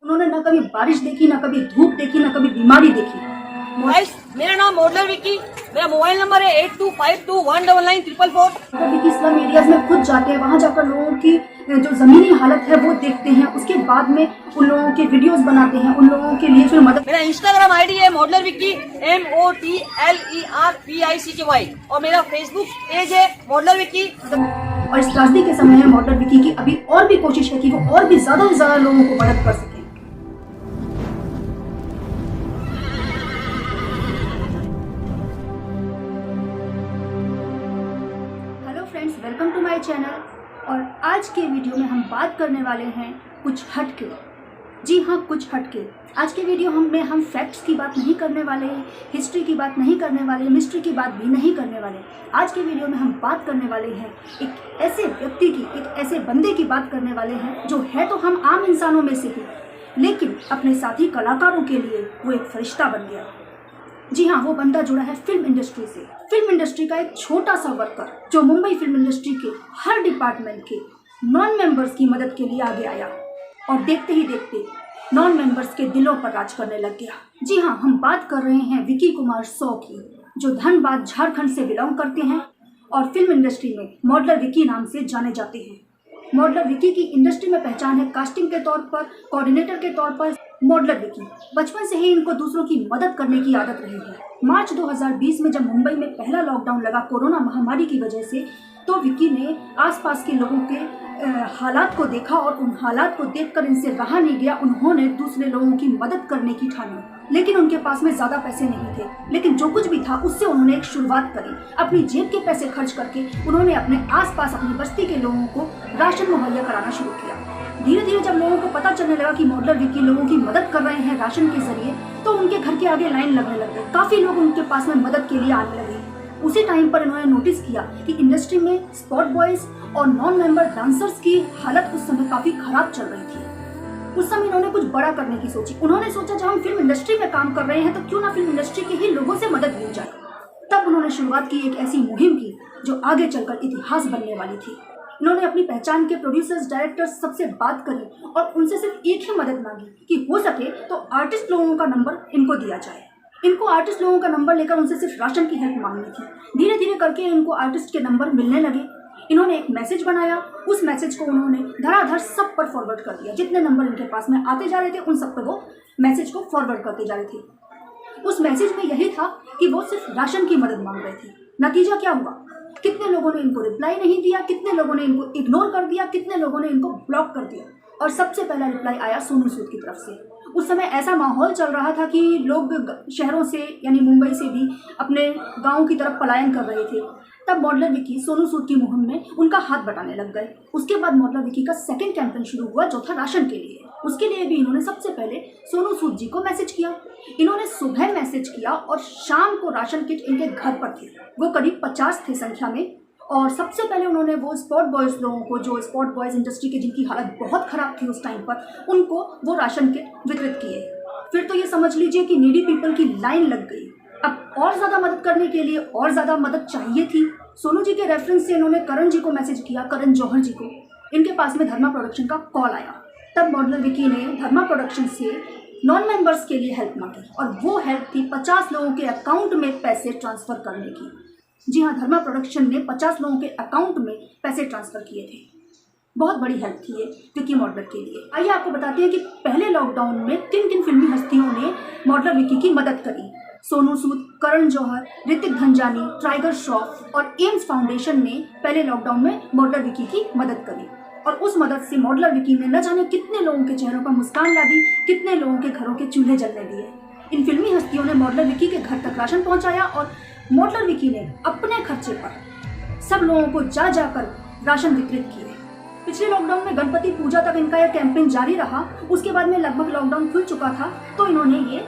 उन्होंने न कभी बारिश देखी, न कभी धूप देखी, न कभी बीमारी देखी। गाइस, मेरा नाम मॉडलर विक्की, मेरा मोबाइल नंबर है 8252199444। विक्की स्लम एरियाज में खुद जाते हैं, वहाँ जाकर लोगों की जो जमीनी हालत है वो देखते हैं, उसके बाद में उन लोगों के वीडियोस बनाते हैं, उन लोगों के लिए फिर मदद। मेरा इंस्टाग्राम आईडी है मॉडलर विक्की MOTLERVICKY और मेरा फेसबुक पेज है मॉडलर विक्की। और इस त्रासदी के समय है मॉडलर विक्की की अभी और भी कोशिश है कि वो और भी ज्यादा से ज्यादा लोगों को मदद कर सके। Hello friends, welcome to my channel. और आज के वीडियो में हम बात करने वाले हैं कुछ हटके। जी हाँ, कुछ हटके। आज के वीडियो में हम फैक्ट्स की बात नहीं करने वाले, हिस्ट्री की बात नहीं करने वाले, मिस्ट्री की बात भी नहीं करने वाले। आज के वीडियो में हम बात करने वाले हैं एक ऐसे व्यक्ति की, एक ऐसे बंदे की बात करने वाले हैं जो है तो हम आम इंसानों में से ही, लेकिन अपने साथी कलाकारों के लिए वो एक फरिश्ता बन गया। जी हाँ, वो बंदा जुड़ा है फिल्म इंडस्ट्री से। फिल्म इंडस्ट्री का एक छोटा सा वर्कर जो मुंबई फिल्म इंडस्ट्री के हर डिपार्टमेंट के नॉन मेंबर्स की मदद के लिए आगे आया और देखते ही देखते नॉन मेंबर्स के दिलों पर राज करने लग गया। जी हाँ, हम बात कर रहे हैं विकी कुमार सौ की, जो धनबाद झारखंड से बिलोंग करते हैं और फिल्म इंडस्ट्री में मॉडलर विकी नाम से जाने जाते हैं। मॉडलर विकी की इंडस्ट्री में पहचान है कास्टिंग के तौर पर, कोऑर्डिनेटर के तौर पर। मॉडलर विकी बचपन से ही इनको दूसरों की मदद करने की आदत रही है। मार्च 2020 में जब मुंबई में पहला लॉकडाउन लगा कोरोना महामारी की वजह से, तो विकी ने आसपास के लोगों के हालात को देखा और उन हालात को देखकर इनसे रहा नहीं गया। उन्होंने दूसरे लोगों की मदद करने की ठानी, लेकिन उनके पास में ज्यादा पैसे नहीं थे। लेकिन जो कुछ भी था उससे उन्होंने एक शुरुआत करी। अपनी जेब के पैसे खर्च करके उन्होंने अपने आसपास अपनी बस्ती के लोगों को राशन मुहैया कराना शुरू किया। धीरे धीरे जब लोगों को पता चलने लगा कि मॉडलर विकी लोगों की मदद कर रहे हैं राशन के जरिए, तो उनके घर के आगे लाइन लगने लग गई। काफी लोग उनके पास में मदद के लिए आने लगे। उसी टाइम पर इन्होंने नोटिस किया कि इंडस्ट्री में स्पॉट बॉयज और नॉन मेंबर डांसर्स की हालत उस समय काफी खराब चल रही थी। उस समय इन्होंने कुछ बड़ा करने की सोची। उन्होंने सोचा जब हम फिल्म इंडस्ट्री में काम कर रहे हैं तो क्यों ना फिल्म इंडस्ट्री के ही लोगों से मदद ली जाए। तब उन्होंने शुरुआत की एक ऐसी मुहिम की जो आगे चलकर इतिहास बनने वाली थी। उन्होंने अपनी पहचान के प्रोड्यूसर्स, डायरेक्टर्स सबसे बात करी और उनसे सिर्फ एक ही मदद मांगी कि हो सके तो आर्टिस्ट लोगों का नंबर इनको दिया जाए। इनको आर्टिस्ट लोगों का नंबर लेकर उनसे सिर्फ राशन की हेल्प मांगनी थी। धीरे धीरे करके इनको आर्टिस्ट के नंबर मिलने लगे। इन्होंने एक मैसेज बनाया, उस मैसेज को उन्होंने धड़ाधड़ सब पर फॉरवर्ड कर दिया। जितने नंबर इनके पास में आते जा रहे थे उन सब पर वो मैसेज को फॉरवर्ड करते जा रहे थे। उस मैसेज में यही था कि वो सिर्फ राशन की मदद मांग रहे थे। नतीजा क्या हुआ? कितने लोगों ने इनको रिप्लाई नहीं दिया, कितने लोगों ने इनको इग्नोर कर दिया, कितने लोगों ने इनको ब्लॉक कर दिया। और सबसे पहला रिप्लाई आया सोनू सूद की तरफ से। उस समय ऐसा माहौल चल रहा था कि लोग शहरों से यानी मुंबई से भी अपने गांव की तरफ पलायन कर रहे थे। तब मॉडलर विकी सोनू सूद की मुहिम में उनका हाथ बटाने लग गए। उसके बाद मॉडलर विकी का सेकंड कैंपेन शुरू हुआ जो था राशन के लिए। उसके लिए भी इन्होंने सबसे पहले सोनू सूद जी को मैसेज किया। इन्होंने सुबह मैसेज किया और शाम को राशन किट इनके घर पर थे। वो करीब 50 थे संख्या में। और सबसे पहले उन्होंने वो स्पॉट बॉयज़ लोगों को, जो स्पॉट बॉयज़ इंडस्ट्री के जिनकी हालत बहुत ख़राब थी उस टाइम पर, उनको वो राशन किट वितरित किए। फिर तो ये समझ लीजिए कि नीडी पीपल की लाइन लग गई। अब और ज़्यादा मदद करने के लिए और ज़्यादा मदद चाहिए थी। सोनू जी के रेफरेंस से इन्होंने करण जी को मैसेज किया, करण जौहर जी को। इनके पास में धर्मा प्रोडक्शन का कॉल आया। तब मॉडलर विकी ने धर्मा प्रोडक्शन से नॉन मेंबर्स के लिए हेल्प मांगी और वो हेल्प थी 50 लोगों के अकाउंट में पैसे ट्रांसफ़र करने की। जी हाँ, धर्मा प्रोडक्शन ने 50 लोगों के अकाउंट में पैसे ट्रांसफ़र किए थे। बहुत बड़ी हेल्प थी ये विकी मॉडलर के लिए। आइए आपको बताते हैं कि पहले लॉकडाउन में किन किन फिल्मी हस्तियों ने मॉडलर विकी की मदद करी। सोनू सूद, करण जौहर, ऋतिक धनजानी, टाइगर श्रॉफ और एम्स फाउंडेशन ने पहले लॉकडाउन में मॉडलर विकी की मदद करी। और उस मदद से मॉडलर विकी ने न जाने कितने लोगों के चेहरों पर मुस्कान ला दी, कितने लोगों के घरों के चूल्हे जलने दिए। इन फिल्मी हस्तियों ने मॉडलर विकी के घर तक राशन पहुँचाया और मॉडलर विकी ने अपने खर्चे पर सब लोगों को जा जाकर राशन वितरित किए। पिछले लॉकडाउन में गणपति पूजा तक इनका यह कैंपेन जारी रहा। उसके बाद में लगभग लॉकडाउन खुल चुका था तो इन्होंने ये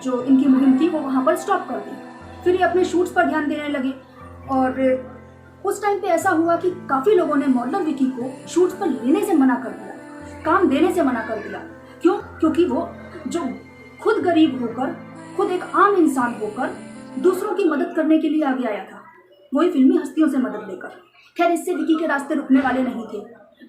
जो इनकी मुहिम थी वो वहाँ पर स्टॉप कर दी। फिर ये अपने शूट्स पर ध्यान देने लगे और उस टाइम पे ऐसा हुआ कि काफ़ी लोगों ने मॉडलर विकी को शूट्स पर लेने से मना कर दिया, काम देने से मना कर दिया। क्यों? क्योंकि वो जो खुद गरीब होकर, खुद एक आम इंसान होकर दूसरों की मदद करने के लिए आगे आया था, वही फिल्मी हस्तियों से मदद लेकर। खैर, इससे विकी के रास्ते रुकने वाले नहीं थे।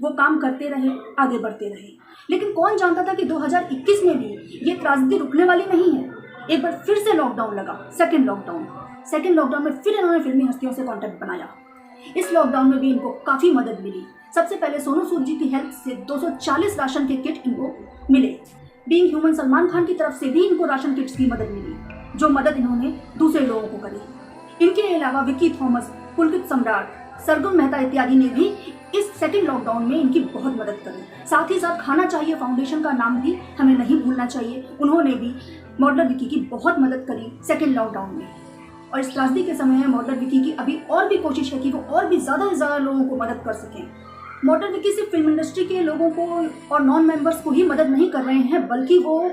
वो काम करते रहे, आगे बढ़ते रहे। लेकिन कौन जानता था कि 2021 में भी ये त्रासदी रुकने वाली नहीं है। एक बार फिर से लॉकडाउन लगा, सेकेंड लॉकडाउन में फिर इन्होंने फिल्मी हस्तियों से कॉन्टैक्ट बनाया। इस लॉकडाउन में भी इनको काफ़ी मदद मिली। सबसे पहले सोनू सूद जी की हेल्प से 240 राशन के किट इनको मिले। बीइंग ह्यूमन सलमान खान की तरफ से भी इनको राशन किट्स की मदद मिली, जो मदद इन्होंने दूसरे लोगों को करी। इनके अलावा विक्की थॉमस, पुलकित सम्राट, सरगुन मेहता इत्यादि ने भी इस सेकेंड लॉकडाउन में इनकी बहुत मदद करी। साथ ही साथ खाना चाहिए फाउंडेशन का नाम भी हमें नहीं भूलना चाहिए, उन्होंने भी मॉडलर विक्की की बहुत मदद करी सेकेंड लॉकडाउन में। और इस त्रासदी के समय में मॉडलर विक्की की अभी और भी कोशिश है कि वो और भी ज़्यादा से ज़्यादा लोगों को मदद कर सकें। मॉडलर विक्की सिर्फ फिल्म इंडस्ट्री के लोगों को और नॉन मेंबर्स को ही मदद नहीं कर रहे हैं, बल्कि वो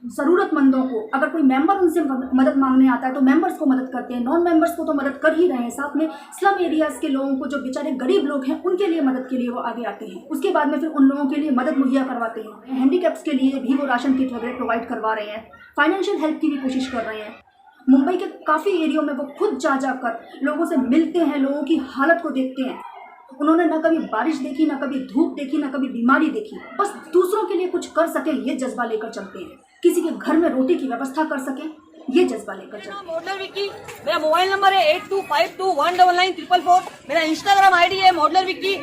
ज़रूरतमंदों को, अगर कोई मेंबर उनसे मदद मांगने आता है तो मेंबर्स को मदद करते हैं। नॉन मेंबर्स को तो मदद कर ही रहे हैं, साथ में स्लम एरियाज़ के लोगों को, जो बेचारे गरीब लोग हैं, उनके लिए मदद के लिए वो आगे आते हैं। उसके बाद में फिर उन लोगों के लिए मदद मुहैया करवाते हैं। हैंडीकैप्स के लिए भी वो राशन किट वगैरह प्रोवाइड करवा रहे हैं। फाइनेंशियल हेल्प की भी कोशिश कर रहे हैं। मुंबई के काफ़ी एरियो में वो खुद जा जाकर लोगों से मिलते हैं, लोगों की हालत को देखते हैं। उन्होंने न कभी बारिश देखी, न कभी धूप देखी, न कभी बीमारी देखी, बस दूसरों के लिए कुछ कर सकें ये जज्बा लेकर चलते हैं। किसी के घर में रोटी की व्यवस्था कर सकें ये जज्बा लेकर चलते हैं। मॉडलर विक्की, मेरा मोबाइल नंबर है 8252199444। मेरा इंस्टाग्राम आईडी है मॉडलर विक्की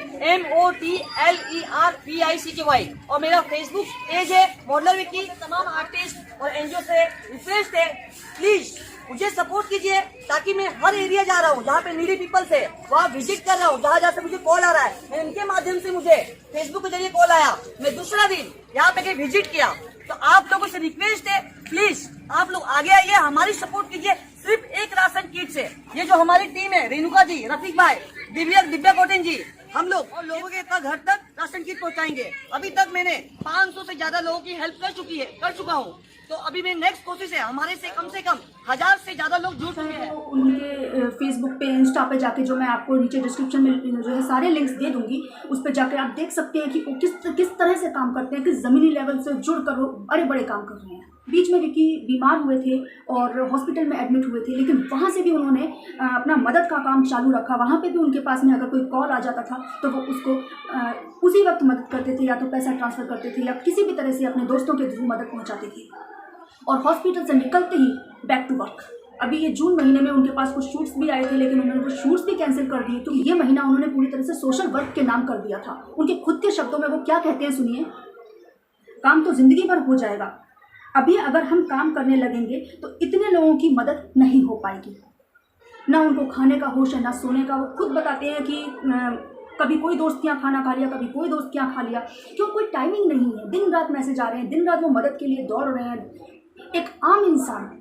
MOTLERVICKY और मेरा फेसबुक पेज है मॉडलर विक्की। तमाम आर्टिस्ट और एनजीओ से रिक्वेस्ट है, प्लीज मुझे सपोर्ट कीजिए, ताकि मैं हर एरिया जा रहा हूँ जहाँ पे नीडी पीपल्स है, वहाँ विजिट कर रहा हूँ। जहाँ से मुझे कॉल आ रहा है, मैं इनके माध्यम से मुझे फेसबुक के जरिए कॉल आया, मैं दूसरा दिन यहाँ पे विजिट किया। तो आप लोगों से रिक्वेस्ट है, प्लीज आप लोग आगे आइए, हमारी सपोर्ट कीजिए। सिर्फ एक राशन किट से ये जो हमारी टीम है, रेणुका जी, रफीक भाई, दिव्या कोटेन जी, हम लोग और लोगों के घर तक राशन किट पहुंचाएंगे। अभी तक मैंने 500 से ज्यादा लोगों की हेल्प कर चुका हूँ। तो अभी मैं नेक्स्ट कोशिश है, हमारे से कम 1000 से ज्यादा लोग जुड़ चुके हैं। उनके फेसबुक पे, इंस्टा पे जाके, जो मैं आपको नीचे डिस्क्रिप्शन में जो है सारे लिंक्स दे दूंगी, उस पर जाके आप देख सकते हैं कि वो किस तरह से काम करते हैं, किस ज़मीनी लेवल से जुड़कर वो बड़े बड़े काम कर रहे हैं। बीच में विक्की बीमार हुए थे और हॉस्पिटल में एडमिट हुए थे, लेकिन वहाँ से भी उन्होंने अपना मदद का काम चालू रखा। वहाँ पे भी उनके पास में अगर कोई कॉल आ जाता था तो वो उसको उसी वक्त मदद करते थे, या तो पैसा ट्रांसफ़र करते थे या किसी भी तरह से अपने दोस्तों के थ्रू मदद पहुँचाते थे। और हॉस्पिटल से निकलते ही बैक टू वर्क। अभी ये जून महीने में उनके पास कुछ शूट्स भी आए थे, लेकिन उन्होंने वो शूट्स भी कैंसिल कर दिए। तो ये महीना उन्होंने पूरी तरह से सोशल वर्क के नाम कर दिया था। उनके खुद के शब्दों में वो क्या कहते हैं, सुनिए। काम तो ज़िंदगी भर हो जाएगा, अभी अगर हम काम करने लगेंगे तो इतने लोगों की मदद नहीं हो पाएगी। ना उनको खाने का होश है, ना सोने का। वो खुद बताते हैं कि कभी कोई दोस्त के यहाँ खाना खा लिया, कभी कोई दोस्त के यहाँ खा लिया, क्यों कोई टाइमिंग नहीं है। दिन रात मैसेज आ रहे हैं, दिन रात वो मदद के लिए दौड़ रहे हैं। एक आम इंसान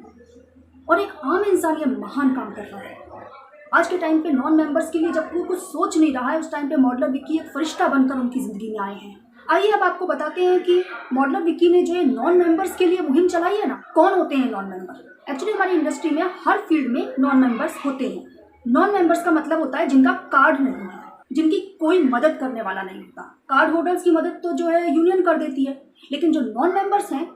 ये महान काम कर रहा है। आज के टाइम पे नॉन मेंबर्स के लिए जब कोई कुछ सोच नहीं रहा है, उस टाइम पे मॉडलर विक्की एक फरिश्ता बनकर उनकी ज़िंदगी में आए हैं। आइए अब आपको बताते हैं कि मॉडलर विक्की ने जो ये नॉन मेंबर्स के लिए मुहिम चलाई है ना, कौन होते हैं नॉन मेंबर। एक्चुअली हमारी इंडस्ट्री में हर फील्ड में नॉन मेंबर्स होते हैं। नॉन मेंबर्स का मतलब होता है जिनका कार्ड नहीं है, जिनकी कोई मदद करने वाला नहीं होता। कार्ड होल्डर्स की मदद तो जो है यूनियन कर देती है, लेकिन जो नॉन मेंबर्स हैं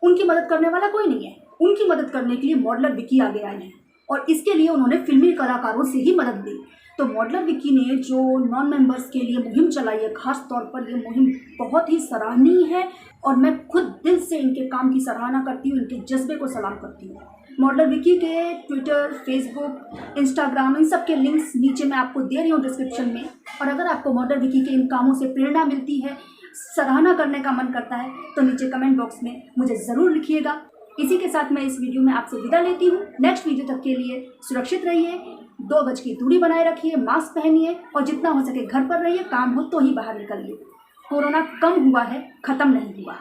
उनकी मदद करने वाला कोई नहीं है। उनकी मदद करने के लिए मॉडलर विक्की आगे आए हैं और इसके लिए उन्होंने फिल्मी कलाकारों से ही मदद दी। तो मॉडलर विक्की ने जो नॉन मेंबर्स के लिए मुहिम चलाई है, खास तौर पर ये मुहिम बहुत ही सराहनीय है और मैं खुद दिल से इनके काम की सराहना करती हूँ, इनके जज्बे को सलाम करती हूँ। मॉडलर विक्की के ट्विटर, फेसबुक, इंस्टाग्राम, इन सब के लिंक्स नीचे मैं आपको दे रही हूँ डिस्क्रिप्शन में। और अगर आपको मॉडलर विक्की के इन कामों से प्रेरणा मिलती है, सराहना करने का मन करता है, तो नीचे कमेंट बॉक्स में मुझे ज़रूर लिखिएगा। इसी के साथ मैं इस वीडियो में आपसे विदा लेती हूँ। नेक्स्ट वीडियो तक के लिए सुरक्षित रहिए, 2 गज की दूरी बनाए रखिए, मास्क पहनिए और जितना हो सके घर पर रहिए। काम हो तो ही बाहर निकलिए। कोरोना कम हुआ है, ख़त्म नहीं हुआ।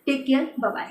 Take care, bye bye.